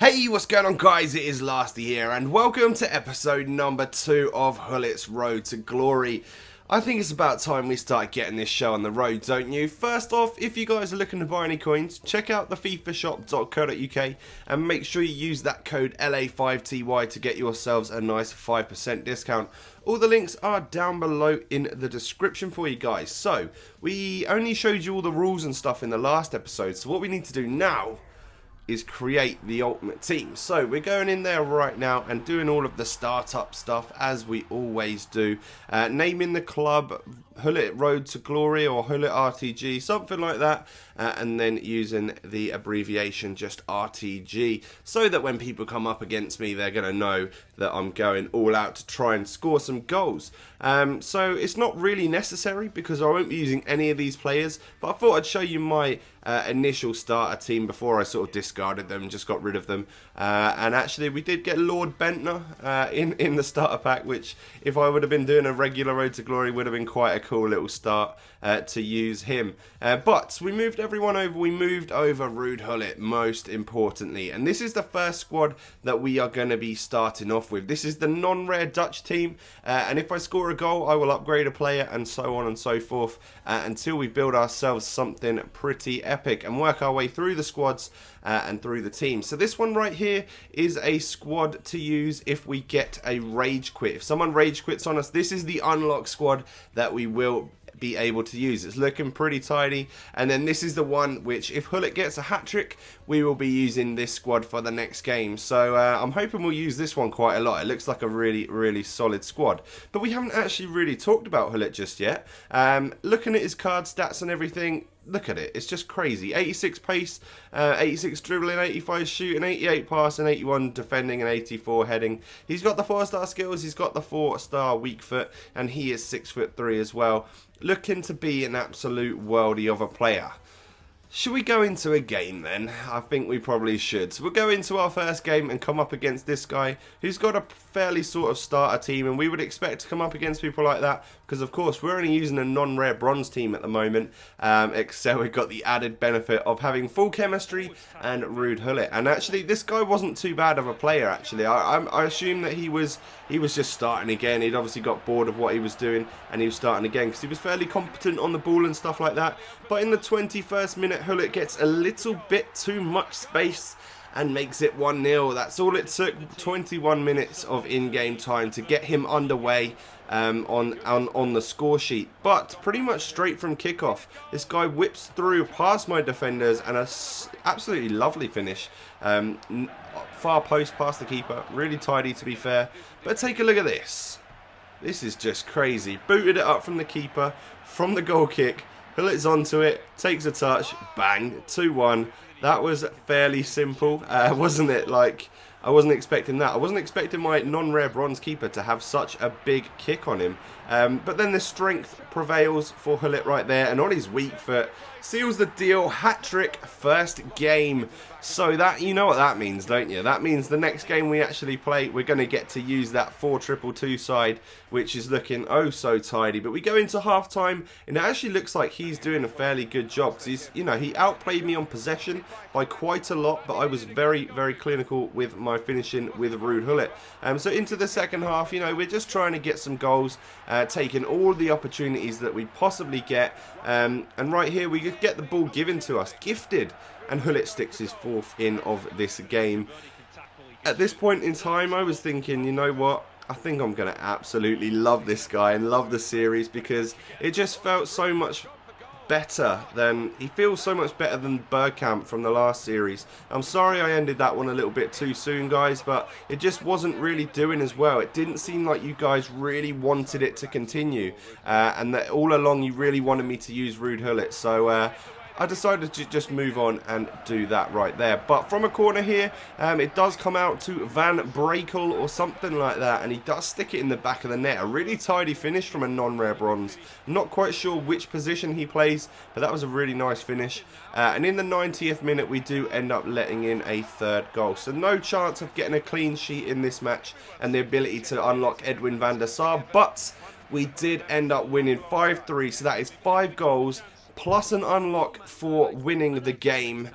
Hey, what's going on guys? It is Lasty here and welcome to episode number 2 of Gullit'S Road to Glory. I think it's about time we start getting this show on the road, don't you? First off, if you guys are looking to buy any coins, check out the fifashop.co.uk and make sure you use that code LA5TY to get yourselves a nice 5% discount. All the links are down below in the description for you guys. So, we only showed you all the rules and stuff in the last episode, so what we need to do now is create the ultimate team. So we're going in there right now and doing all of the startup stuff as we always do, naming the club Gullit Road to Glory or Gullit RTG, something like that, and then using the abbreviation just RTG so that when people come up against me they're going to know that I'm going all out to try and score some goals. So it's not really necessary because I won't be using any of these players, but I thought I'd show you my initial starter team before I sort of discarded them and just got rid of them. And actually we did get Lord Bentner in the starter pack, which if I would have been doing a regular Road to Glory would have been quite a cool little start to use him. But we moved everyone over. We moved over Ruud Gullit most importantly, and this is the first squad that we are going to be starting off with. This is the non-rare Dutch team, and if I score a goal I will upgrade a player and so on and so forth until we build ourselves something pretty epic and work our way through the squads and through the team. So this one right here is a squad to use if we get a rage quit. If someone rage quits on us, this is the unlock squad that we will be able to use. It's looking pretty tidy, and then this is the one which if Gullit gets a hat-trick we will be using this squad for the next game. So I'm hoping we'll use this one quite a lot. It looks like a really solid squad, but we haven't actually really talked about Gullit just yet. Looking at his card stats and everything, look at it, it's just crazy. 86 pace, 86 dribbling, 85 shooting, 88 passing, 81 defending and 84 heading. He's got the 4-star skills, he's got the 4-star weak foot, and he is 6'3" as well. Looking to be an absolute worldie of a player. Should we go into a game then? I think we probably should. So we'll go into our first game and come up against this guy who's got a fairly sort of starter team, and we would expect to come up against people like that because of course we're only using a non-rare bronze team at the moment, except we've got the added benefit of having full chemistry and Ruud Gullit. And actually this guy wasn't too bad of a player actually. I assume that he was just starting again. He'd obviously got bored of what he was doing and he was starting again because he was fairly competent on the ball and stuff like that. But in the 21st minute Gullit gets a little bit too much space and makes it 1-0. That's all it took, 21 minutes of in-game time to get him underway on the score sheet. But pretty much straight from kickoff, this guy whips through past my defenders and a absolutely lovely finish. Far post past the keeper, really tidy to be fair. But take a look at this. This is just crazy. Booted it up from the keeper, from the goal kick. Gullit's onto it, takes a touch, bang, 2-1. That was fairly simple, wasn't it? Like, I wasn't expecting that. I wasn't expecting my non-rare bronze keeper to have such a big kick on him. But then the strength prevails for Gullit right there, and on his weak foot, seals the deal. Hat-trick, first game. So that, you know what that means, don't you? That means the next game we actually play, we're going to get to use that 4-2-2 side, which is looking oh so tidy. But we go into half-time, and it actually looks like he's doing a fairly good job. Because he's, you know, he outplayed me on possession by quite a lot, but I was very clinical with my finishing with Ruud Gullit. So into the second half, you know, we're just trying to get some goals, taking all the opportunities that we possibly get. And right here, we get the ball given to us, gifted. And Gullit sticks his 4th in of this game. At this point in time, I was thinking, you know what? I think I'm going to absolutely love this guy and love the series because it just felt so much better than, he feels so much better than Bergkamp from the last series. I'm sorry I ended that one a little bit too soon, guys, but it just wasn't really doing as well. It didn't seem like you guys really wanted it to continue, and that all along you really wanted me to use Ruud Gullit. So I decided to just move on and do that right there. But from a corner here, it does come out to Van Brekel or something like that, and he does stick it in the back of the net. A really tidy finish from a non-rare bronze. I'm not quite sure which position he plays, but that was a really nice finish. And in the 90th minute, we do end up letting in a 3rd goal. So no chance of getting a clean sheet in this match and the ability to unlock Edwin van der Sar, but we did end up winning 5-3, so that is 5 goals plus an unlock for winning the game.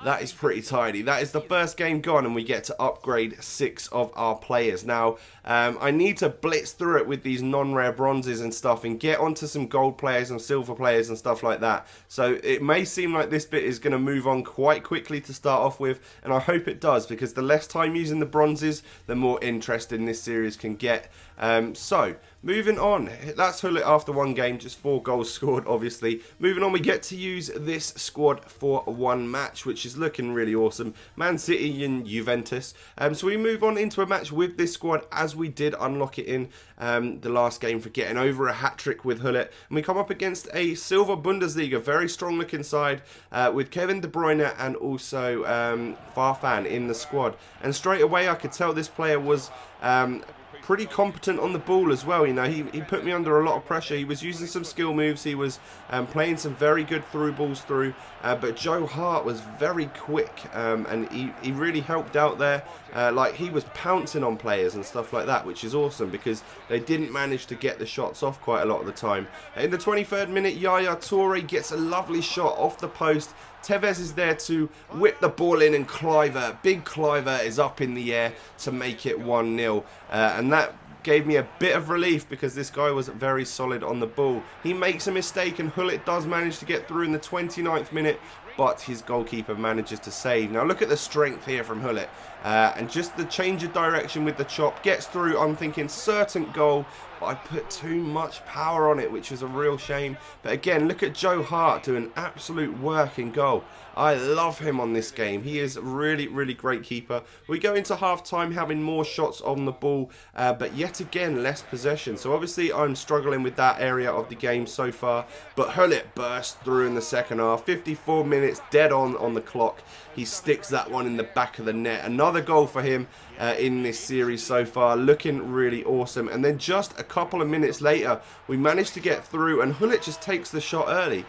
That is pretty tidy. That is the first game gone, and we get to upgrade 6 of our players. Now, I need to blitz through it with these non-rare bronzes and stuff and get onto some gold players and silver players and stuff like that. So it may seem like this bit is going to move on quite quickly to start off with, and I hope it does, because the less time using the bronzes, the more interesting this series can get. So, moving on, that's Gullit after one game, just 4 goals scored, obviously. Moving on, we get to use this squad for one match, which is looking really awesome. Man City and Juventus. So we move on into a match with this squad, as we did unlock it in the last game for getting over a hat-trick with Gullit. And we come up against a Silver Bundesliga, very strong looking side, with Kevin De Bruyne and also Farfan in the squad. And straight away I could tell this player was pretty competent on the ball as well. You know, he put me under a lot of pressure. He was using some skill moves. He was playing some very good through balls through. But Joe Hart was very quick, and he really helped out there. Like, he was pouncing on players and stuff like that, which is awesome because they didn't manage to get the shots off quite a lot of the time. In the 23rd minute, Yaya Toure gets a lovely shot off the post. Tevez is there to whip the ball in, and Kluivert, big Kluivert, is up in the air to make it 1-0. And that gave me a bit of relief because this guy was very solid on the ball. He makes a mistake, and Gullit does manage to get through in the 29th minute, but his goalkeeper manages to save. Now look at the strength here from Gullit, and just the change of direction with the chop, gets through. I'm thinking certain goal, but I put too much power on it, which is a real shame. But again, look at Joe Hart doing absolute work in goal. I love him on this game. He is a really, really great keeper. We go into half-time having more shots on the ball, but yet again, less possession. So obviously, I'm struggling with that area of the game so far. But Gullit burst through in the second half. 54 minutes, dead on the clock. He sticks that one in the back of the net. Another goal for him in this series so far. Looking really awesome. And then just a couple of minutes later, we managed to get through, and Gullit just takes the shot early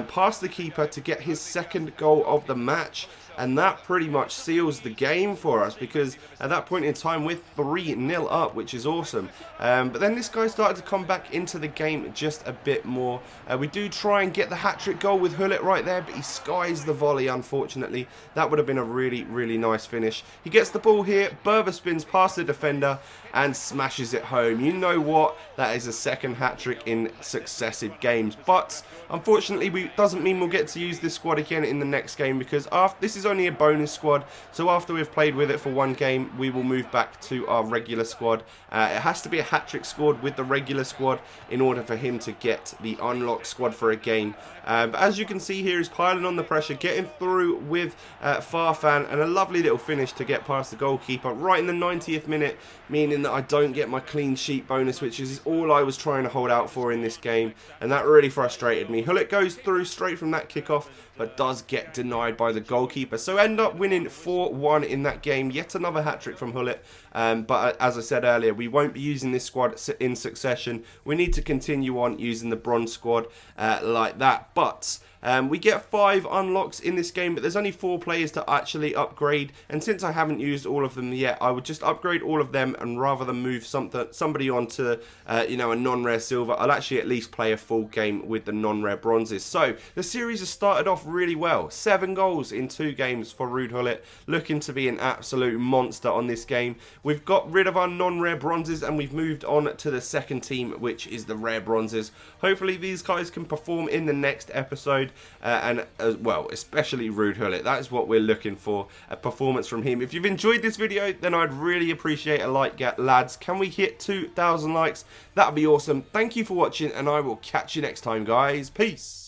past the keeper to get his second goal of the match. And that pretty much seals the game for us, because at that point in time we're 3-0 up, which is awesome. But then this guy started to come back into the game just a bit more. We do try and get the hat-trick goal with Gullit right there, but he skies the volley, unfortunately. That would have been a really, really nice finish. He gets the ball here, Berber spins past the defender and smashes it home. You know what? That is a second hat-trick in successive games. But unfortunately, it doesn't mean we'll get to use this squad again in the next game, because this is only a bonus squad. So after we've played with it for one game, we will move back to our regular squad. It has to be a hat-trick scored with the regular squad in order for him to get the unlock squad for a game. But as you can see here, he's piling on the pressure, getting through with Farfan, and a lovely little finish to get past the goalkeeper right in the 90th minute, meaning that I don't get my clean sheet bonus, which is all I was trying to hold out for in this game, and that really frustrated me. Gullit goes through straight from that kickoff, but does get denied by the goalkeeper. So end up winning 4-1 in that game. Yet another hat-trick from Gullit. But as I said earlier, we won't be using this squad in succession. We need to continue on using the bronze squad like that. But we get 5 unlocks in this game, but there's only 4 players to actually upgrade. And since I haven't used all of them yet, I would just upgrade all of them, and rather than move somebody on to you know, a non-rare silver, I'll actually at least play a full game with the non-rare bronzes. So the series has started off really well. 7 goals in 2 games for Ruud Gullit, looking to be an absolute monster on this game. We've got rid of our non-rare bronzes, and we've moved on to the second team, which is the rare bronzes. Hopefully these guys can perform in the next episode, and well, especially Ruud Gullit. That is what we're looking for, a performance from him. If you've enjoyed this video, then I'd really appreciate a like, lads. Can we hit 2,000 likes? That'd be awesome. Thank you for watching, and I will catch you next time, guys. Peace.